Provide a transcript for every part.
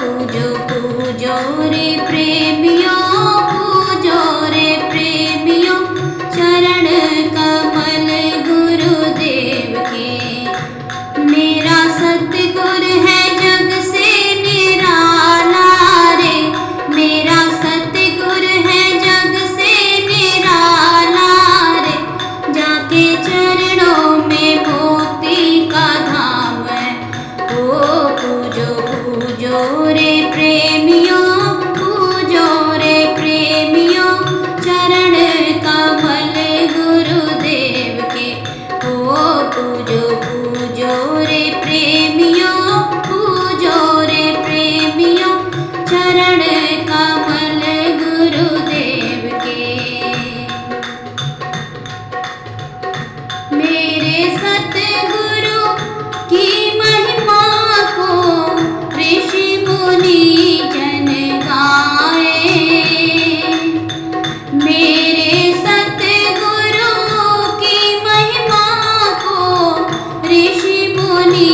पूजो पूजो रे प्रेमियों, पूजो रे प्रेमियों, चरण कमल गुरुदेव के। मेरा सतगुर है जग से निराला रे, मेरा सतगुर है जग से निराला रे। जाके चरणों में मुक्ति का धाम है। ओ पूजो पूजो रे प्रेमियों, पूजो रे प्रेमियों, चरण कमल गुरुदेव के। ओ पूजो पूजो रे प्रेमियों, पूजो रे प्रेमियों, चरण कमल गुरुदेव के। मेरे सतगुरु की महिमा को ऋषि मुनि जन गाए। मेरे सतगुरु की महिमा को ऋषि मुनि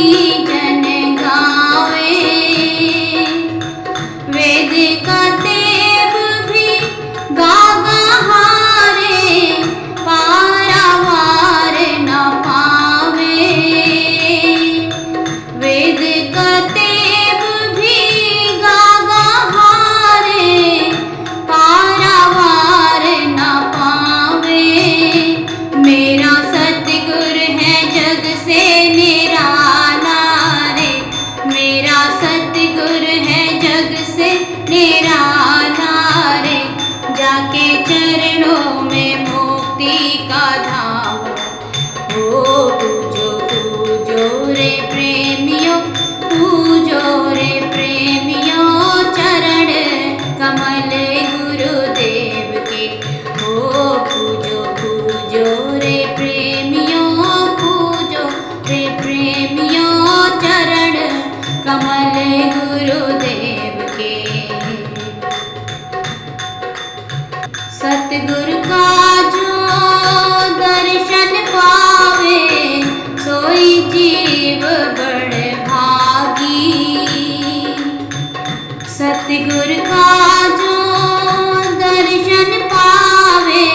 जन गाए। वेद का देव भी गागा हारे, पारावार न पावे। वेद का देव भी गागा हारे, पारावार न पावे। मेरा सतगुर है जग से निराला रे, मेरा सतगुर है जग से निराला रे। जाके चरणों में मुक्ति का धाम। ओ पूजो पूजो रे प्रेमियों, पूजो रे प्रेमियों, चरण कमल गुरुदेव के। ओ पूजो पूजो रे प्रेमियों, पूजो रे प्रेमियों, चरण कमल गुरुदेव के। सतगुर का जो दर्शन पावे, सोई जीव बड़ भागी। सतगुर का जो दर्शन पावे,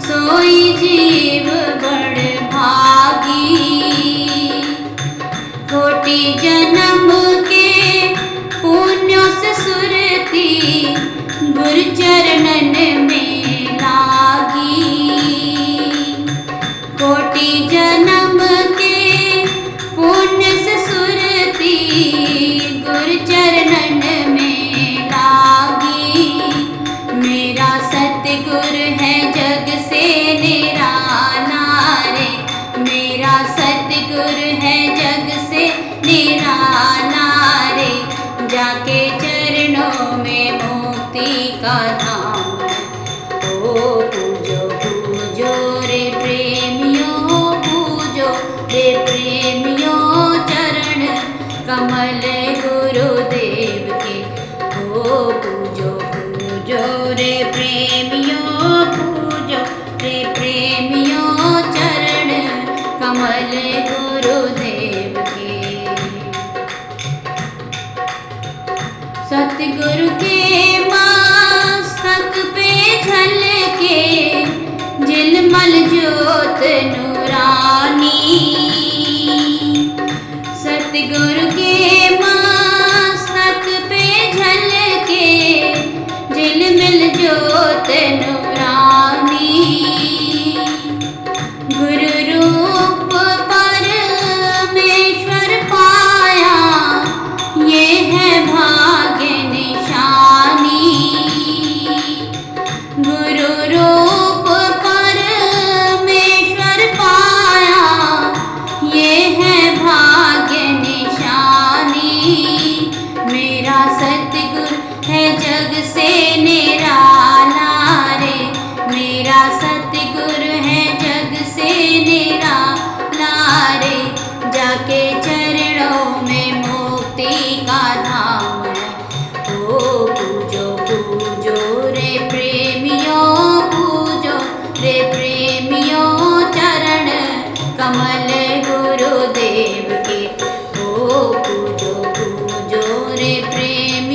सोई जीव बड़ भागी। कोटि जन्म के पुण्यों से सुरती, गुरु चरणन में लागी। कोटि जन्म के पुण्य से सुरती, गुरु चरणन में लागी। मेरा सतगुर है जग से निराला रे, मेरा सतगुर है जग से निराला रे। जाके चरणों में मुक्ति का धाम है। ओ पूजो पूजो रे प्रेमियों, पूजो रे प्रेमियों, चरण कमल गुरुदेव के। ओ पूजो पूजो रे प्रेमियों, पूजो रे प्रेमियों, चरण कमल गुरुदेव के। सतगुरु के मस्तक पे झलके झिलमल ज्योत नूरानी। सतगुरु के मस्तक पे झलके झिलमिल ज्योत नूरानी। गुरु रूप परमेश्वर पाया, ये है भाग्य निशानी। गुरु रूप परमेश्वर पाया, ये है भाग्य निशानी। मेरा सतगुर है जग से निराला रे, मेरा सतगुर है जग से निराला रे। जाके चरणों में मुक्ति का धाम है। ओ पूजो पूजो रे प्रेमियों, पूजो रे प्रेमियों, चरण कमल गुरुदेव के। ओ पूजो पूजो रे प्रेम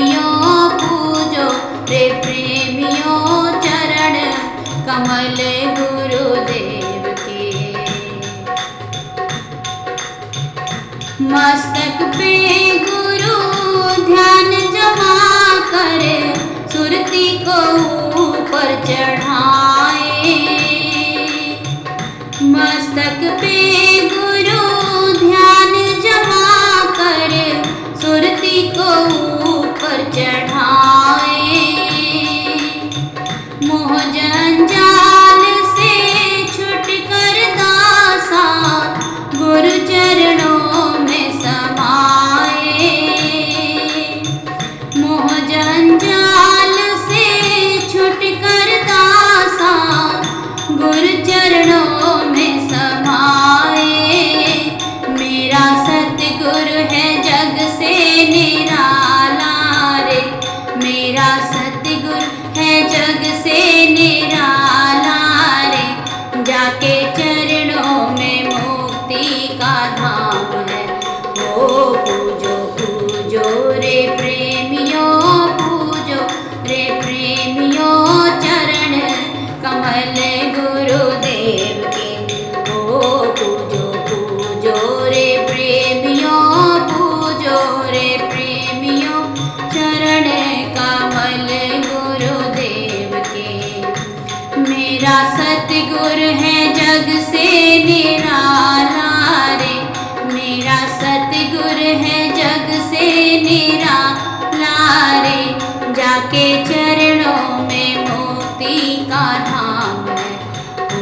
निराला रे, मेरा सतगुर है जग से निराला रे। जाके चरणों में मोती का धाम है,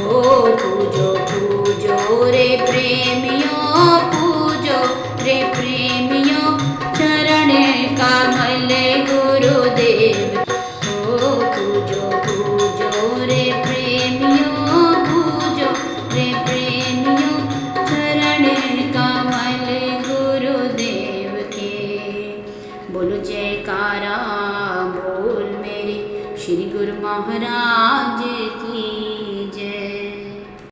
ओ पूजो पूजो रे प्रेमियों, पूजो रे प्रेमियों, चरण कमल गुरुदेव। ओ पूजो पूजो रे प्रेमियों, पूजो रे प्रेमियों, चरण कमल गुरुदेव के। बोलो जयकारा बोल मेरे श्री गुरु महाराज की।